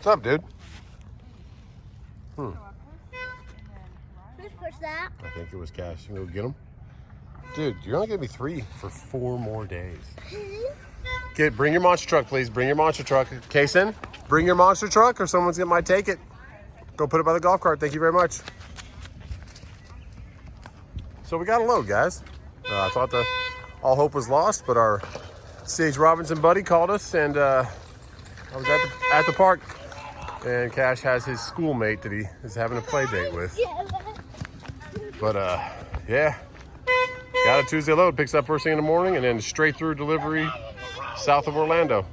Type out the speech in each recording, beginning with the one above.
What's up, dude? Who's pushed that? I think it was Cash. You go get him? Dude, you're only gonna be 3 for 4 more days. Bring your monster truck, please. Bring your monster truck. Kason, bring your monster truck or someone's gonna might take it. Go put it by the golf cart. Thank you very much. So we got a load, guys. I thought all hope was lost, but our C.H. Robinson buddy called us, and I was at the park, and Cash has his schoolmate that he is having a play date with. But yeah, got a Tuesday load. Picks up first thing in the morning, and then straight through delivery south of Orlando.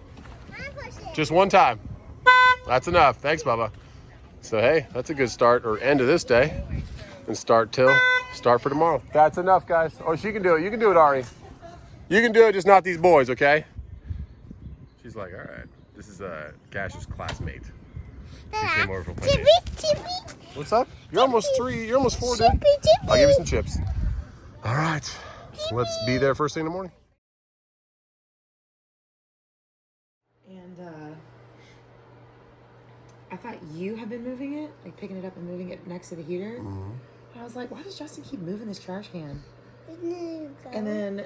Just one time. That's enough. Thanks, Bubba. So hey, that's a good start or end of this day, and start for tomorrow. That's enough, guys. Oh, she can do it. You can do it, Ari. You can do it, just not these boys, okay? She's like, all right. This is Cash's classmate. She came over for play. What's up? You're almost 3. You're almost 4, dude. I'll give you some chips. All right. Let's be there first thing in the morning. And I thought you had been moving it, like picking it up and moving it next to the heater. Mm-hmm. I was like, why does Justin keep moving this trash can? And then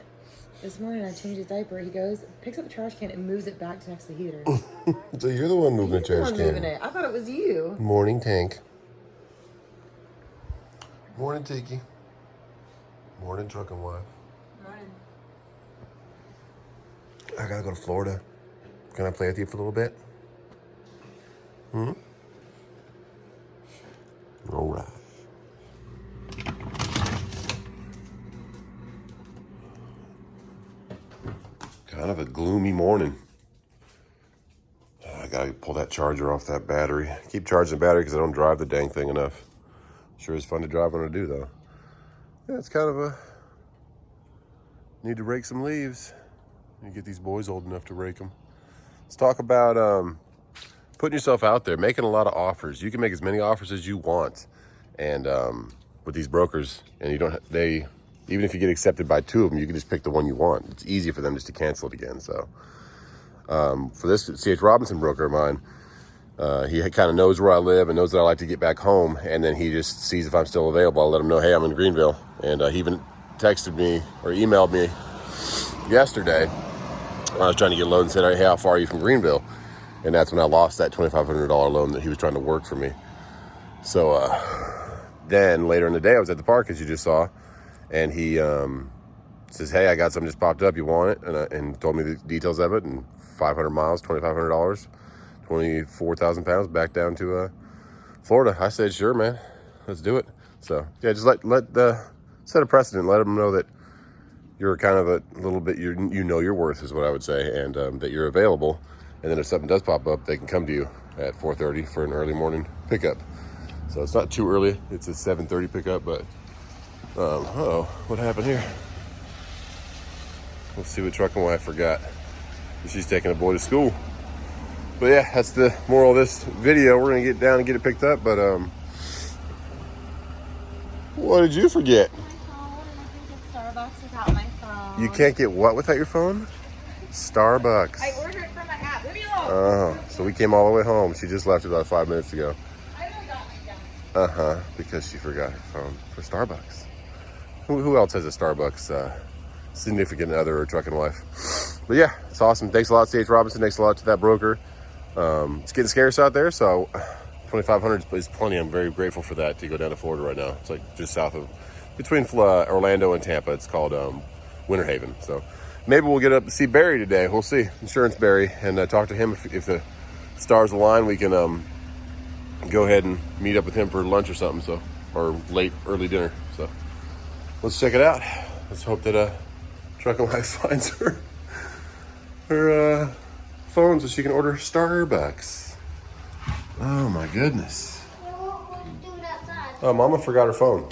this morning I changed his diaper. He goes, picks up the trash can and moves it back to next to the heater. So you're the one moving the trash can. Moving it. I thought it was you. Morning, Tank. Morning, Tiki. Morning, Truck and Wife. Morning. I gotta go to Florida. Can I play with you for a little bit? All right. Kind of a gloomy morning. I gotta pull that charger off that battery. Keep charging the battery because I don't drive the dang thing enough. Sure is fun to drive when I do, though. Yeah, it's kind of a... Need to rake some leaves. You get these boys old enough to rake them. Let's talk about putting yourself out there, making a lot of offers. You can make as many offers as you want, and with these brokers, and even if you get accepted by 2 of them, you can just pick the one you want. It's easy for them just to cancel it again. So for this C.H. Robinson broker of mine, he kind of knows where I live and knows that I like to get back home, and then he just sees if I'm still available. I'll let him know, hey, I'm in Greenville, and he even texted me or emailed me yesterday. I was trying to get a loan and said, hey, how far are you from Greenville? And that's when I lost that $2,500 loan that he was trying to work for me. So then later in the day, I was at the park, as you just saw, and he says, hey, I got something just popped up. You want it? And told me the details of it. And 500 miles, $2,500, 24,000 pounds back down to Florida. I said, sure, man. Let's do it. So, yeah, just set a precedent. Let them know that you're kind of a little bit, you know your worth is what I would say, and that you're available. And then if something does pop up, they can come to you at 4:30 for an early morning pickup. So it's not too early. It's a 7:30 pickup, but uh-oh, what happened here? Let's see what Truck and Wife forgot. She's taking a boy to school. But yeah, that's the moral of this video. We're gonna get down and get it picked up, but what did you forget? Starbucks without my phone. You can't get what without your phone? Starbucks. I ordered it from my app. Leave me alone. Oh, so we came all the way home. She just left about 5 minutes ago. I only got my phone. Because she forgot her phone for Starbucks. Who else has a Starbucks significant other or Truck and Wife? But yeah, it's awesome. Thanks a lot, C.H. Robinson. Thanks a lot to that broker. It's getting scarce out there, so 2,500 is plenty. I'm very grateful for that to go down to Florida right now. It's like just south of, between Orlando and Tampa. It's called Winter Haven. So maybe we'll get up to see Barry today. We'll see, Insurance Barry, and talk to him. If the stars align, we can go ahead and meet up with him for lunch or something. So, or early dinner. So let's check it out. Let's hope that Truck and Wife finds her phone so she can order Starbucks. Oh my goodness. Oh, Mama forgot her phone.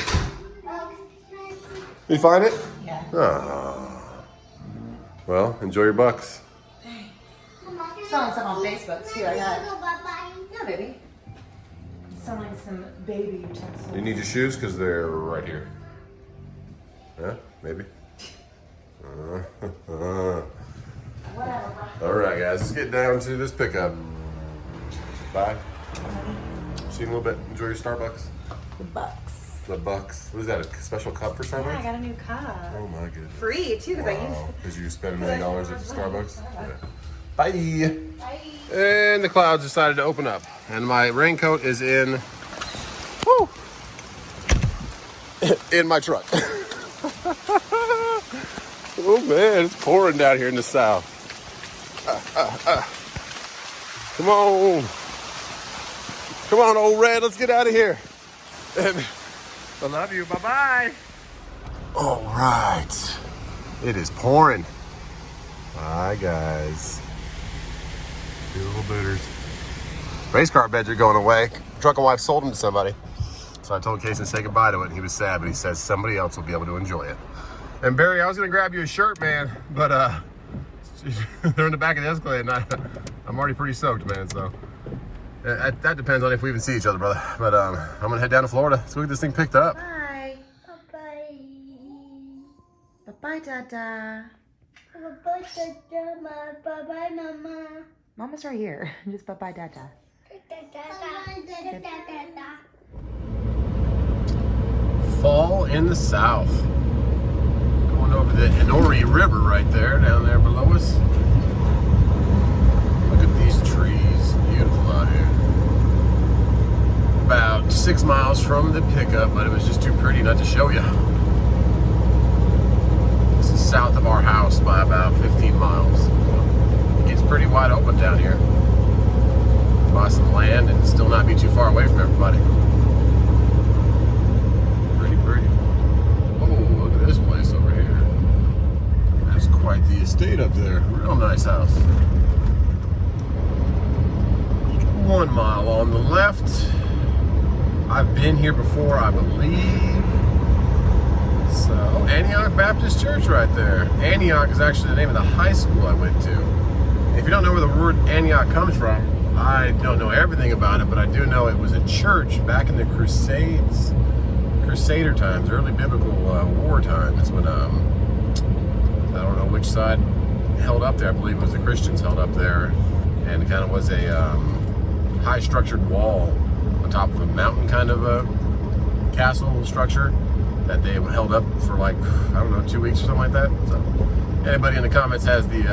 You find it? Yeah. Oh. Well, enjoy your bucks. Selling some on Facebook too. I got. Yeah, baby. Selling some baby utensils. Do you need your shoes? Because they're right here. Yeah, maybe. Whatever. All right, guys, let's get down to this pickup. Bye. See you in a little bit. Enjoy your Starbucks. The bucks. The Bucks. What is that? A special cup for Starbucks? Yeah, I got a new cup. Oh my goodness. Free too, because I used. Because you spent $1 million at Starbucks. Yeah. Bye. Bye. And the clouds decided to open up, and my raincoat is in. Woo, in my truck. Oh man, it's pouring down here in the south. Come on. Come on, old Red, let's get out of here. And I love you, bye-bye. All right, it is pouring. Bye, guys. Beautiful booters. Race car beds are going away. Truck and wife sold them to somebody. So I told Casey to say goodbye to it, and he was sad, but he says somebody else will be able to enjoy it. And Barry, I was gonna grab you a shirt, man, but they're in the back of the Escalade, and I'm already pretty soaked, man, so. That depends on if we even see each other, brother. But I'm gonna head down to Florida. So we get this thing picked up. Bye. Bye-bye. Bye-bye, Dada. Bye-bye, Dada. Bye-bye, Mama. Mama's right here. Just bye-bye, Dada. Fall in the south. Going over the Inori River right there, down there below us. Look at these trees. Beautiful out here. About 6 miles from the pickup, but it was just too pretty not to show you. This is south of our house by about 15 miles. It gets pretty wide open down here. Buy some land and still not be too far away from everybody. Pretty pretty. Oh, look at this place over here. That's quite the estate up there. Real nice house. 1 mile on the left. I've been here before, I believe. So, Antioch Baptist Church right there. Antioch is actually the name of the high school I went to. If you don't know where the word Antioch comes from, I don't know everything about it, but I do know it was a church back in the Crusades, Crusader times, early biblical war times, when I don't know which side held up there. I believe it was the Christians held up there, and it kind of was a high structured wall on top of a mountain kind of a castle structure that they held up for like, I don't know, 2 weeks or something like that. So anybody in the comments has the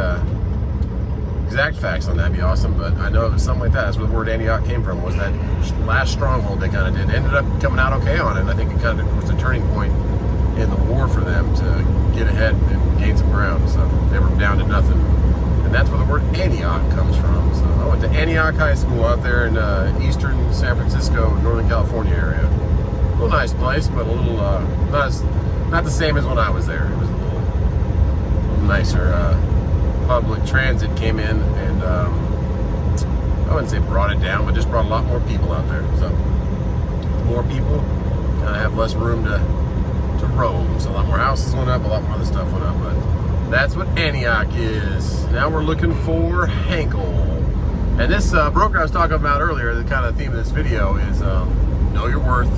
exact facts on that, would be awesome, but I know it was something like that. That's where the word Antioch came from, was that last stronghold they kind of did. Ended up coming out okay on it. I think it kind of was a turning point in the war for them to get ahead and gain some ground. So they were down to nothing. And that's where the word Antioch comes from. So I went to Antioch High School out there in eastern San Francisco, Northern California area. A little nice place, but a little, not the same as when I was there. It was a little nicer. Public transit came in and I wouldn't say brought it down, but just brought a lot more people out there. So more people kind of have less room to roam. So a lot more houses went up, a lot more other stuff went up, but that's what Antioch is. Now we're looking for Henkel. And this broker I was talking about earlier, the kind of theme of this video is know your worth,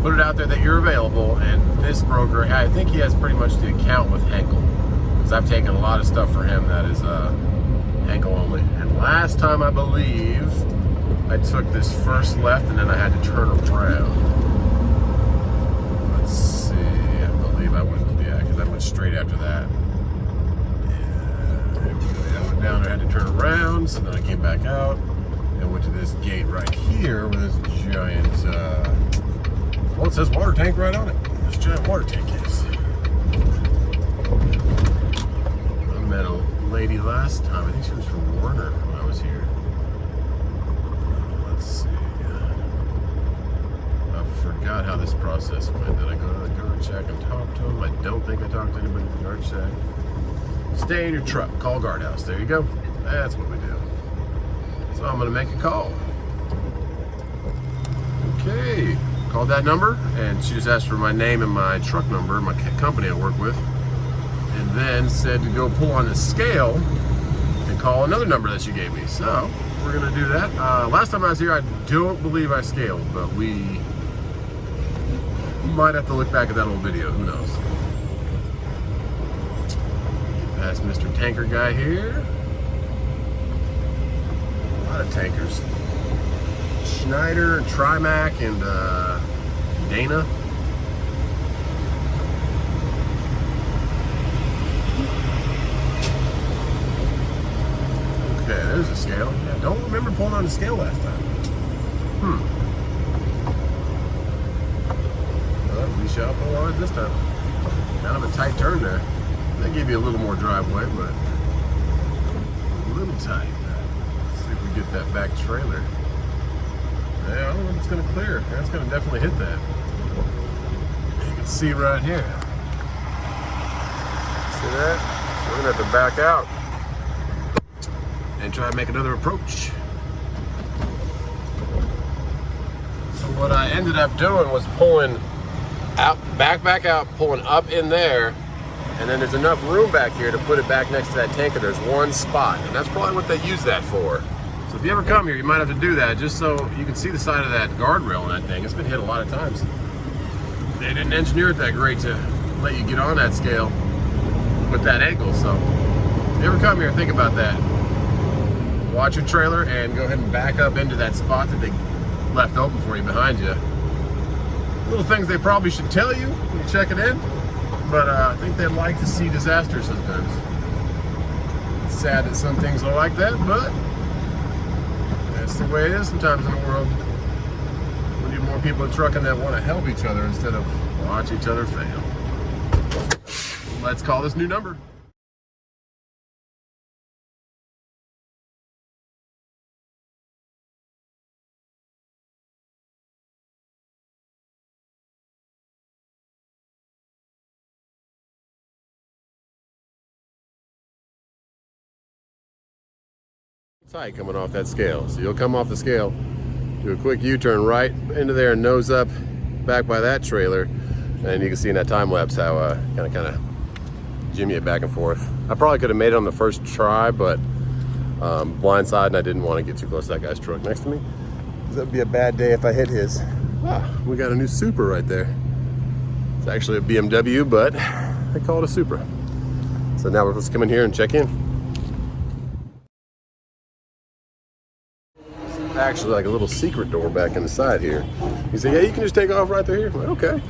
put it out there that you're available, and this broker, I think he has pretty much the account with Henkel. I've taken a lot of stuff for him that is Henkel only. And last time, I believe, I took this first left and then I had to turn around. Let's see, I believe I went, yeah, because I went straight after that. Yeah, there we go. Yeah, I went down there, I had to turn around, so then I came back out and went to this gate right here with this giant, well, it says water tank right on it. This giant water tank case. Met a lady last time. I think she was from Warner when I was here. Let's see. I forgot how this process went. Did I go to the guard shack and talk to him? I don't think I talked to anybody at the guard shack. Stay in your truck. Call guardhouse. There you go. That's what we do. So I'm going to make a call. Okay. Called that number, and she just asked for my name and my truck number, my company I work with. And then said to go pull on the scale and call another number that she gave me. So we're gonna do that. Last time I was here, I don't believe I scaled, but we might have to look back at that old video. Who knows? That's Mr. Tanker guy here. A lot of tankers. Schneider, Trimac, and Dana. Okay, there's a scale. Yeah, don't remember pulling on the scale last time. Well, we shall pull on it this time. Kind of a tight turn there. They give you a little more driveway, but a little tight. Let's see if we get that back trailer. Yeah, I don't know if it's going to clear. That's going to definitely hit that. You can see right here. See that? So we're going to have to back out and try to make another approach. So what I ended up doing was pulling out, back out, pulling up in there, and then there's enough room back here to put it back next to that tanker. There's one spot, and that's probably what they use that for. So if you ever come here, you might have to do that just so you can see the side of that guardrail on that thing. It's been hit a lot of times. They didn't engineer it that great to let you get on that scale with that angle. So if you ever come here, think about that. Watch your trailer and go ahead and back up into that spot that they left open for you behind you. Little things they probably should tell you when you check it in, but I think they'd like to see disasters sometimes. It's sad that some things are like that, but that's the way it is sometimes in the world. We need more people in trucking that want to help each other instead of watch each other fail. Let's call this new number. Tight coming off that scale. So you'll come off the scale, do a quick U-turn right into there and nose up back by that trailer, and you can see in that time lapse how kind of jimmy it back and forth. I probably could have made it on the first try, but blindside, and I didn't want to get too close to that guy's truck next to me, because that would be a bad day if I hit his. We got a new Supra right there. It's actually a BMW, but they call it a Supra. So now let's come in here and check in. Actually like a little secret door back in the side here. He said, yeah, you can just take off right through here. I'm like, okay.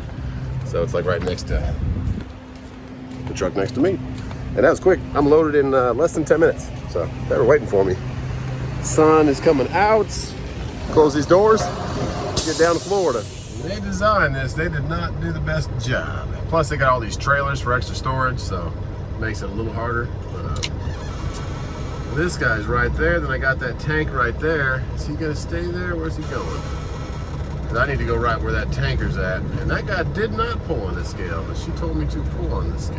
So it's like right next to the truck next to me. And that was quick. I'm loaded in less than 10 minutes. So they were waiting for me. Sun is coming out. Close these doors. Get down to Florida. They designed this. They did not do the best job. Plus they got all these trailers for extra storage, so it makes it a little harder. But this guy's right there, then I got that tank right there. Is he gonna stay there? Where's he going? Because I need to go right where that tanker's at. And that guy did not pull on the scale, but she told me to pull on the scale.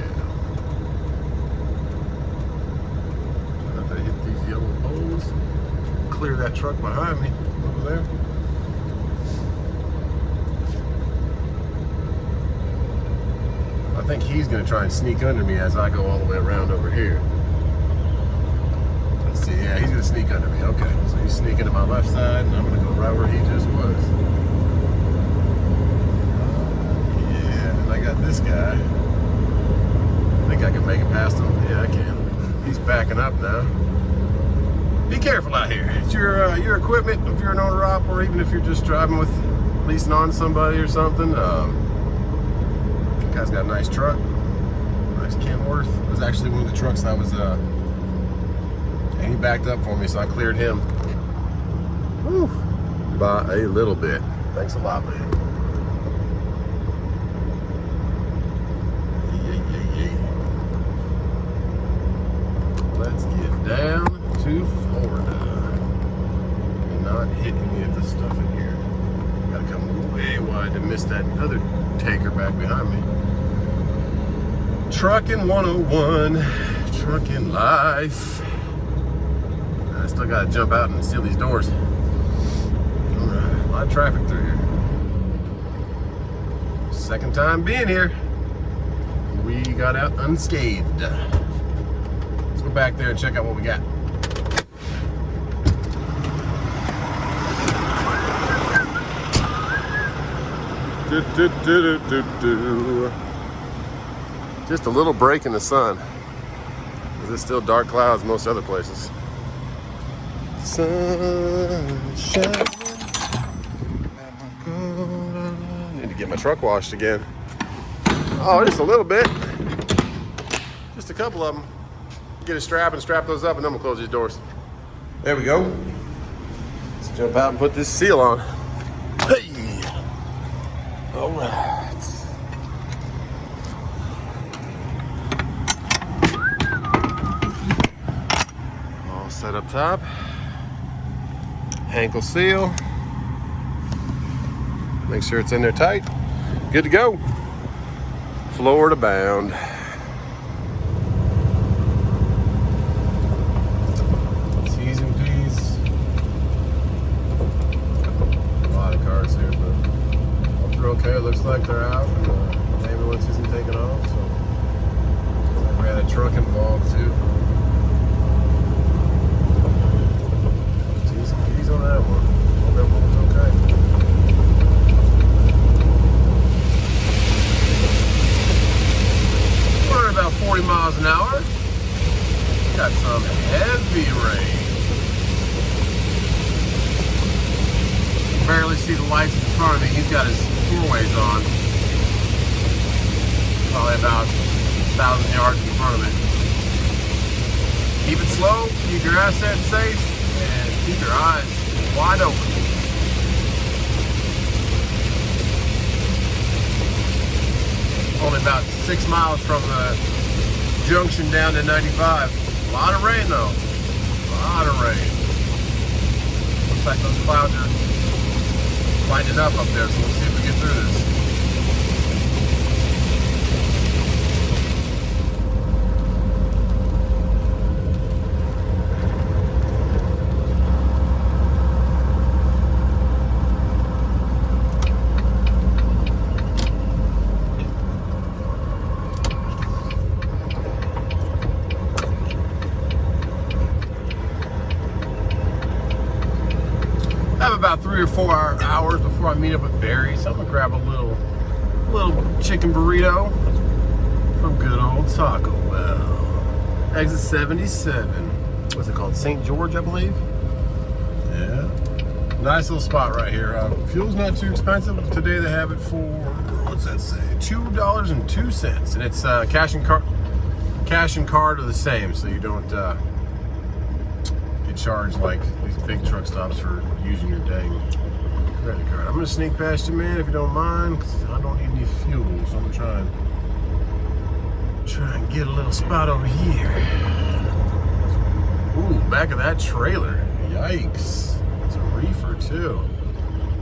I have to hit these yellow poles, clear that truck behind me over there. I think he's gonna try and sneak under me as I go all the way around over here. Yeah, he's gonna sneak under me. Okay, so he's sneaking to my left side, and I'm gonna go right where he just was. Yeah, and I got this guy. I think I can make it past him. Yeah, I can. He's backing up now. Be careful out here. It's your equipment. If you're an owner-op, or even if you're just driving with leasing on somebody or something. Guy's got a nice truck. Nice Kenworth. It was actually one of the trucks I was. And he backed up for me, so I cleared him. Whew. By a little bit. Thanks a lot, man. Let's get down to Florida. And not hit any of the stuff in here. Gotta come way wide to miss that other tanker back behind me. Trucking 101. Trucking life. I still gotta jump out and seal these doors. Alright, a lot of traffic through here. Second time being here. We got out unscathed. Let's go back there and check out what we got. Just a little break in the sun. There's still dark clouds most other places. Sunshine. get my truck washed again. Oh, just a little bit. Just a couple of them. Get a strap and strap those up, and then we'll close these doors. There we go. Let's jump out and put this seal on. Hey! All right. All set up top. Ankle seal. Make sure it's in there tight. Good to go. Florida bound. T's and P's. A lot of cars here, but hope they're okay. It looks like they're out, and the ambulance isn't taking off. So we had a truck involved too. T's and P's on that one. Hope everyone was okay. We're at about 40 miles an hour. Got some heavy rain. You can barely see the lights in front of me. He's got his four-ways on. Probably about 1,000 yards in front of me. Keep it slow, keep your assets safe, and keep your eyes wide open. Only about 6 miles from the junction down to 95. A lot of rain though. A lot of rain. Looks like those clouds are lighting up there, so we'll see if we get through this. I have about 3 or 4 hours before I meet up with Barry, so I'm gonna grab a little chicken burrito from good old Taco Bell. Exit 77. What's it called? St. George, I believe. Yeah. Nice little spot right here. Fuel's not too expensive. Today they have it for, what's that say? $2.02, and it's cash and card are the same, so you don't get charged like these big truck stops for using your dang credit card. I'm gonna sneak past you, man, if you don't mind, because I don't need any fuel, so I'm gonna try and get a little spot over here. Ooh, back of that trailer. Yikes. It's a reefer too.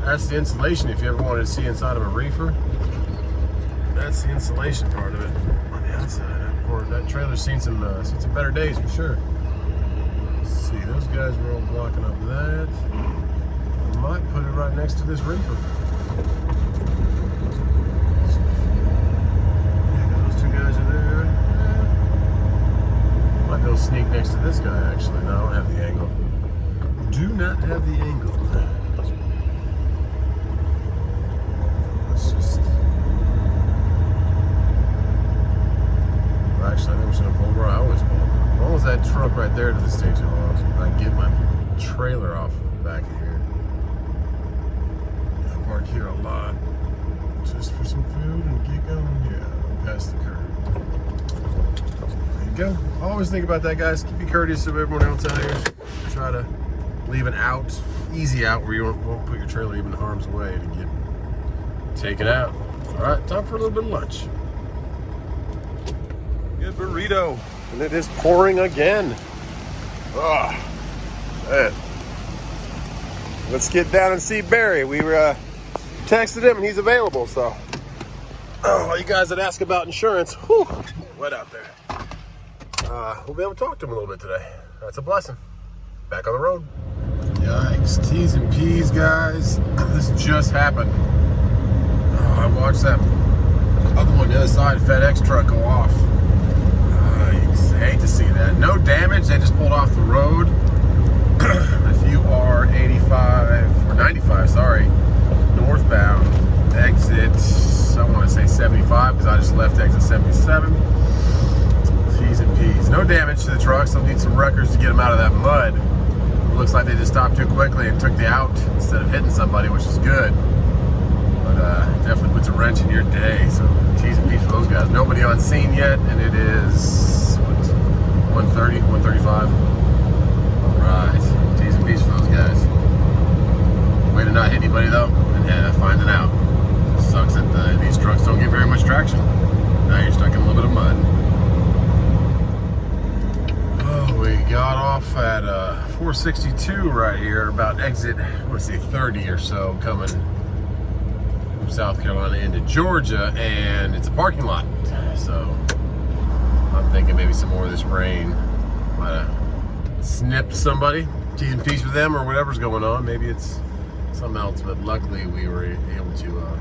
That's the insulation if you ever wanted to see inside of a reefer. That's the insulation part of it on the outside. That trailer's seen some better days for sure. Let's see, those guys were all blocking up that. I might put it right next to this reefer. Yeah, those two guys are there. Yeah. Might go sneak next to this guy actually. No, I don't have the angle. Do not have the angle. Let's just. Actually, I think I'm just gonna pull where I always pull. As long as that truck right there doesn't stay too long, I can get my trailer off back of here. I park here a lot just for some food and get going. Yeah, past the curb. There you go. I always think about that, guys. Be courteous to everyone else out here. Try to leave an out, easy out, where you won't put your trailer even in harm's way to get taken out. All right, time for a little bit of lunch. Good burrito, and it is pouring again. Oh, man. Let's get down and see Barry. We were texted him, and he's available. So, all you guys that ask about insurance, whew, wet out there. We'll be able to talk to him a little bit today. That's a blessing. Back on the road. Yikes! T's and P's, guys. This just happened. Oh, I watched that other one on the other side, FedEx truck, go off. I hate to see that. No damage, they just pulled off the road. If you are 85 or 95, sorry, northbound, exit, I want to say 75 because I just left exit 77. T's and P's. No damage to the truck, so need some wreckers to get them out of that mud. It looks like they just stopped too quickly and took the out instead of hitting somebody, which is good. But definitely puts a wrenching your day. So T's and P's for those guys. Nobody on scene yet, and it is, what, 1:30, 1:35? All right, T's and P's for those guys. Way to not hit anybody though, and finding out. It sucks that these trucks don't get very much traction. Now you're stuck in a little bit of mud. Oh, we got off at 462 right here, about exit, let's say 30 or so, coming from South Carolina into Georgia, and it's a parking lot. So I'm thinking maybe some more of this rain might have snipped somebody. T's and P's for them or whatever's going on. Maybe it's something else, but luckily we were able to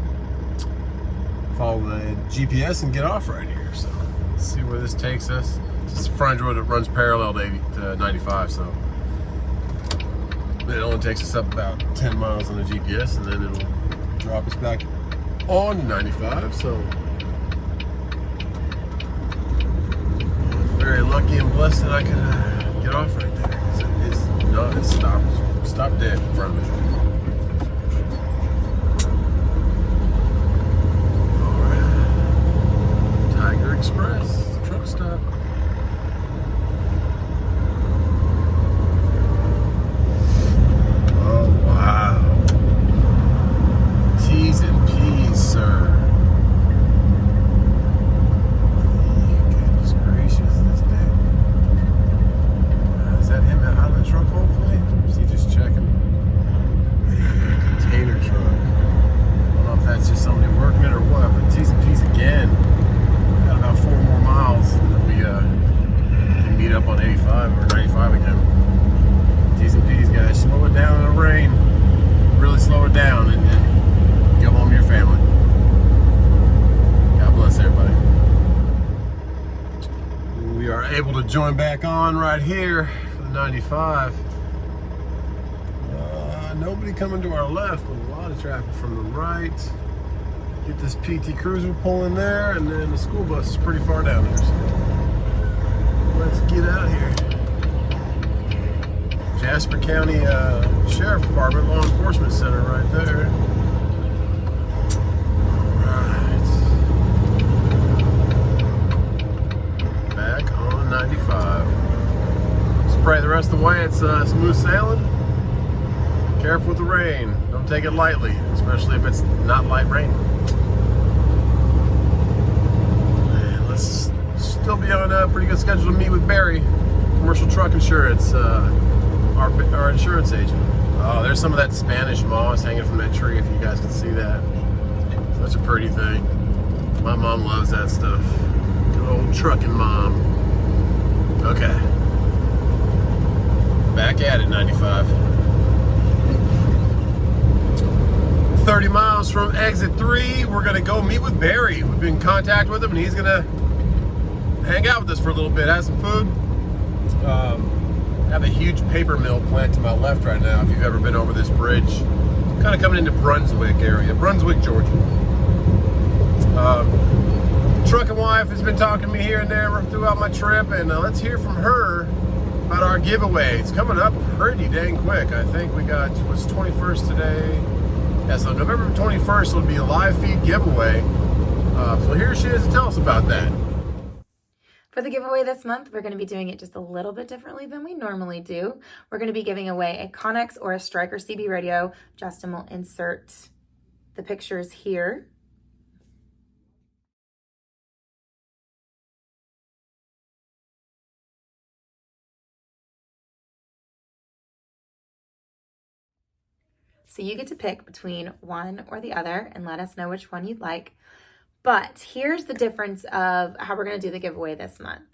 follow the GPS and get off right here. So let's see where this takes us. It's a frontage road that runs parallel to 95, so it only takes us up about 10 miles on the GPS, and then it'll drop us back on 95. So very lucky and blessed that I could get off right there. It stopped dead in front of me. Express truck stop. Oh wow. T's and P's, sir. Goodness gracious, this day. Is that him out of the truck hopefully? Or is he just checking? Container truck. I don't know if that's just somebody working it or what, but T's and P's again. Got about 4 more miles, and then we can meet up on 85 or 95 again. T's and P's, guys, slow it down in the rain. Really slow it down, and then go home to your family. God bless everybody. We are able to join back on right here for the 95. Nobody coming to our left, but a lot of traffic from the right. Get this PT Cruiser pulling there, and then the school bus is pretty far down there. So let's get out here. Jasper County Sheriff Department Law Enforcement Center right there. Alright. Back on 95. Let's pray the rest of the way it's smooth sailing. Careful with the rain. Don't take it lightly, especially if it's not light rain. Let's still be on a pretty good schedule to meet with Barry, Commercial Truck Insurance, our insurance agent. Oh, there's some of that Spanish moss hanging from that tree, if you guys can see that. Such a pretty thing. My mom loves that stuff. Good old trucking mom. Okay. Back at it, 95. 30 miles from exit 3, we're gonna go meet with Barry. We've been in contact with him, and he's gonna hang out with us for a little bit, have some food. Have a huge paper mill plant to my left right now, if you've ever been over this bridge. Kind of coming into Brunswick area, Brunswick, Georgia. Trucking wife has been talking to me here and there throughout my trip, and let's hear from her about our giveaway. It's coming up pretty dang quick. I think we got, what's 21st today? Yeah, so November 21st will be a live feed giveaway. So here she is to tell us about that. For the giveaway this month, we're going to be doing it just a little bit differently than we normally do. We're going to be giving away a Connex or a Stryker CB radio. Justin will insert the pictures here. So you get to pick between one or the other and let us know which one you'd like. But here's the difference of how we're going to do the giveaway this month.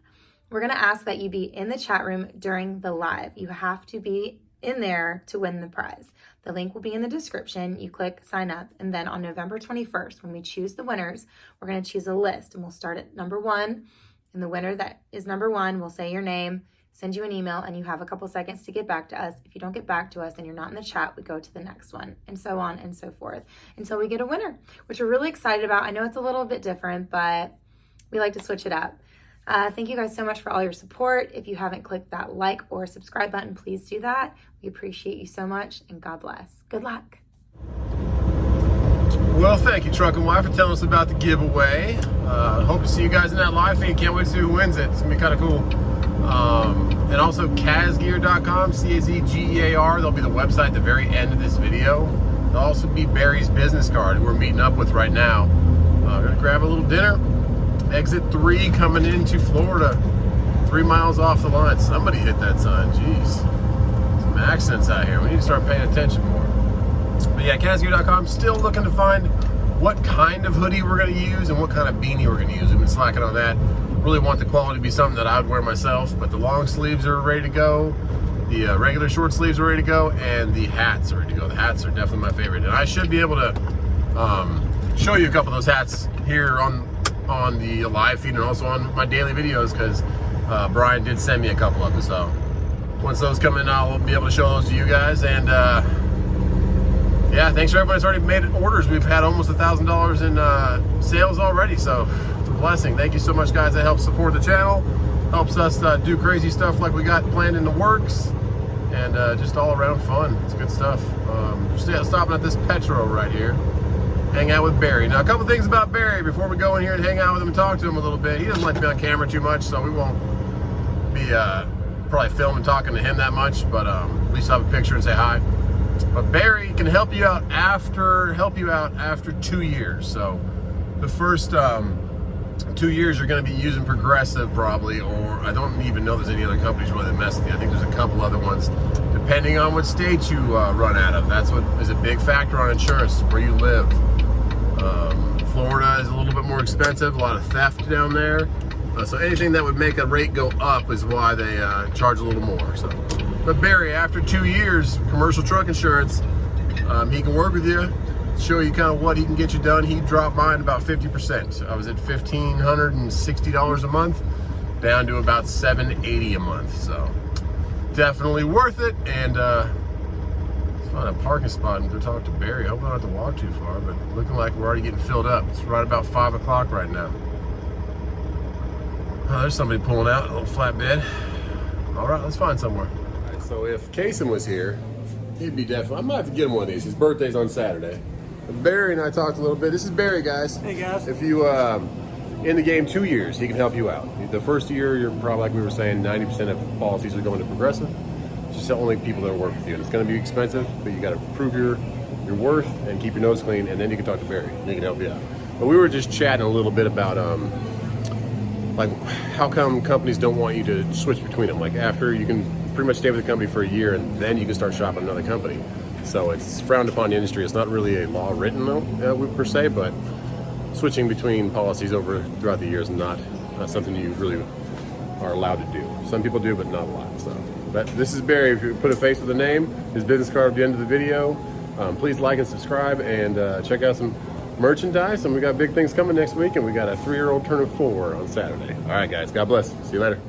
We're going to ask that you be in the chat room during the live. You have to be in there to win the prize. The link will be in the description. You click sign up, and then on November 21st, when we choose the winners, we're going to choose a list, and we'll start at number 1. And the winner that is number 1 will say your name, send you an email, and you have a couple seconds to get back to us. If you don't get back to us and you're not in the chat, we go to the next one, and so on and so forth until we get a winner, which we're really excited about. I know it's a little bit different, but we like to switch it up. Thank you guys so much for all your support. If you haven't clicked that like or subscribe button, please do that. We appreciate you so much, and God bless. Good luck. Well, thank you, Truck and Wife, for telling us about the giveaway. Hope to see you guys in that live feed. Can't wait to see who wins it. It's gonna be kind of cool. And also Cazgear.com, C-A-Z-G-E-A-R. There'll be the website at the very end of this video. There'll also be Barry's business card, who we're meeting up with right now. We're gonna grab a little dinner. Exit 3 coming into Florida. 3 miles off the line. Somebody hit that sign. Jeez. Some accents out here. We need to start paying attention more. But yeah, Cazgear.com, still looking to find what kind of hoodie we're going to use and what kind of beanie we're going to use. We've been slacking on that. Really want the quality to be something that I would wear myself, but the long sleeves are ready to go. The regular short sleeves are ready to go, and the hats are ready to go. The hats are definitely my favorite. And I should be able to show you a couple of those hats here on the live feed and also on my daily videos, because Brian did send me a couple of them. So once those come in, I'll be able to show those to you guys. And yeah, thanks for everybody that's already made orders. We've had almost $1,000 in sales already, so it's a blessing. Thank you so much, guys. That helps support the channel, helps us do crazy stuff like we got planned in the works, and just all around fun. It's good stuff. Just stopping at this Petro right here, hang out with Barry. Now, a couple things about Barry before we go in here and hang out with him and talk to him a little bit. He doesn't like to be on camera too much, so we won't be probably filming talking to him that much, but at least I'll have a picture and say hi. But Barry can help you out after 2 years. So the first 2 years you're going to be using Progressive probably, or I don't even know there's any other companies really that mess with you. I think there's a couple other ones, depending on what state you run out of. That's what is a big factor on insurance, where you live. Florida is a little bit more expensive, a lot of theft down there. So anything that would make a rate go up is why they charge a little more. So. But Barry, after 2 years, commercial truck insurance, he can work with you, show you kind of what he can get you done. He dropped mine about 50%. I was at $1,560 a month, down to about $780 a month. So definitely worth it. And let's find a parking spot and go talk to Barry. I hope I don't have to walk too far, but looking like we're already getting filled up. It's right about 5 o'clock right now. Oh, there's somebody pulling out, a little flatbed. All right, let's find somewhere. So if Kason was here, he'd be definitely, I might have to get him one of these. His birthday's on Saturday. But Barry and I talked a little bit. This is Barry, guys. Hey, guys. If you, in the game 2 years, he can help you out. The first year, you're probably, like we were saying, 90% of policies are going to Progressive. It's just the only people that work with you. And it's going to be expensive, but you got to prove your worth and keep your nose clean, and then you can talk to Barry, and he can help you out. But we were just chatting a little bit about, like, how come companies don't want you to switch between them? Like, after you can pretty much stay with the company for a year and then you can start shopping another company. So it's frowned upon in the industry. It's not really a law written per se, but switching between policies throughout the year is not something you really are allowed to do. Some people do, but not a lot. So, but this is Barry. If you put a face with a name, his business card at the end of the video. Please like and subscribe, and check out some merchandise. And we got big things coming next week, and we got a 3-year-old turning 4 on Saturday. All right, guys. God bless. See you later.